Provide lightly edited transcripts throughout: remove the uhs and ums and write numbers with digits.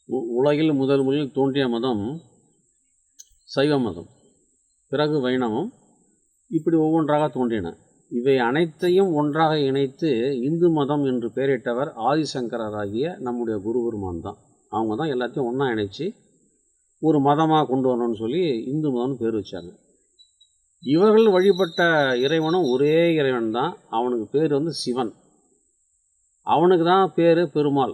உலகில் முதலில் தோன்றிய மதம் சைவ மதம், பிறகு வைணவம், இப்படி ஒவ்வொன்றாக தோன்றின. இவை அனைத்தையும் ஒன்றாக இணைத்து இந்து மதம் என்று பெயரிட்டவர் ஆதிசங்கராகிய நம்முடைய குருபெருமான் தான். அவங்க தான் எல்லாத்தையும் ஒன்றா இணைச்சி ஒரு மதமாக கொண்டு வரணும்னு சொல்லி இந்து மதம்னு பேர் வச்சாங்க. இவர்கள் வழிபட்ட இறைவனும் ஒரே இறைவன் தான். அவனுக்கு பேர் சிவன். அவனுக்கு தான் பேர் பெருமாள்.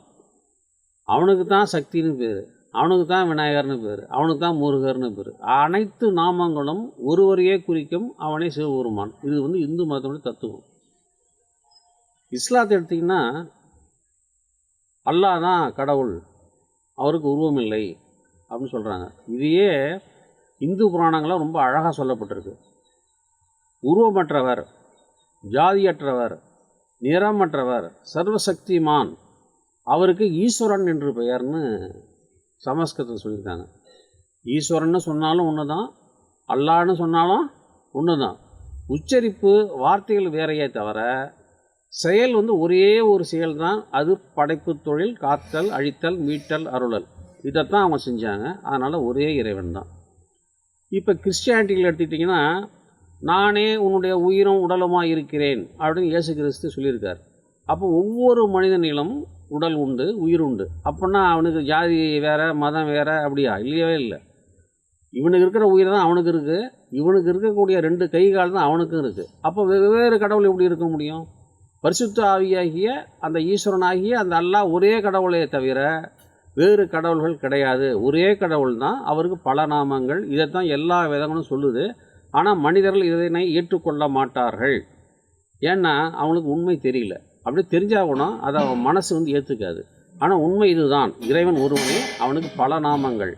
அவனுக்கு தான் சக்தின்னு பேர், அவனுக்கு தான் விநாயகர்னு பேர், அவனுக்கு தான் முருகர்னு பேர். அனைத்து நாமங்களும் ஒருவரையே குறிக்கும் அவனே சிவபெருமான். இது இந்து மதத்தோட தத்துவம். இஸ்லாத்தை எடுத்திங்கன்னா அல்லாஹ் தான் கடவுள், அவருக்கு உருவம் இல்லை அப்படின்னு சொல்கிறாங்க. இதையே இந்து புராணங்களாக ரொம்ப அழகாக சொல்லப்பட்டிருக்கு. உருவமற்றவர், ஜாதியற்றவர், நிறமற்றவர், சர்வசக்திமான், அவருக்கு ஈஸ்வரன் என்று பெயர்னு சமஸ்கிருதத்தில் சொல்லியிருக்காங்க. ஈஸ்வரன்னு சொன்னாலும் ஒன்று தான், அல்லான்னு சொன்னாலும் ஒன்று தான். உச்சரிப்பு வார்த்தைகள் வேறையே தவிர செயல் ஒரே ஒரு செயல் தான். அது படைப்பு தொழில், காத்தல், அழித்தல், மீட்டல், அருளல். இதைத்தான் அவங்க செஞ்சாங்க. அதனால் ஒரே இறைவன் தான். இப்போ கிறிஸ்டியானிட்டியில் எடுத்துக்கிட்டிங்கன்னா, நானே உன்னுடைய உயிரும் உடலுமாக இருக்கிறேன் அப்படின்னு இயேசு கிறிஸ்து சொல்லியிருக்கார். அப்போ ஒவ்வொரு மனிதனிலும் உடல் உண்டு, உயிர் உண்டு. அப்படின்னா அவனுக்கு ஜாதி வேறு, மதம் வேறு அப்படியா? இல்லையவே இல்லை. இவனுக்கு இருக்கிற உயிர் தான் அவனுக்கு இருக்குது, இவனுக்கு இருக்கக்கூடிய 2 கை கால் தான் அவனுக்கும் இருக்குது. அப்போ வெவ்வேறு கடவுள் எப்படி இருக்க முடியும்? பரிசுத்த ஆவியாகிய அந்த ஈஸ்வரனாகிய அந்த அல்லாஹ் ஒரே கடவுளே தவிர வேறு கடவுள்கள் கிடையாது. ஒரே கடவுள் தான், அவருக்கு பல நாமங்கள். இதைத்தான் எல்லா வேதங்களும் சொல்லுது. ஆனால் மனிதர்கள் இதனை ஏற்றுக்கொள்ள மாட்டார்கள். ஏன்னா அவனுக்கு உண்மை தெரியல. அப்படி தெரிஞ்சாகணும், அதை அவன் மனசு ஏற்றுக்காது. ஆனால் உண்மை இதுதான், இறைவன் ஒருவனே, அவனுக்கு பல நாமங்கள்.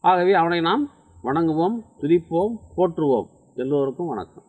ஆகவே அவனை நாம் வணங்குவோம், துதிப்போம், போற்றுவோம். எல்லோருக்கும் வணக்கம்.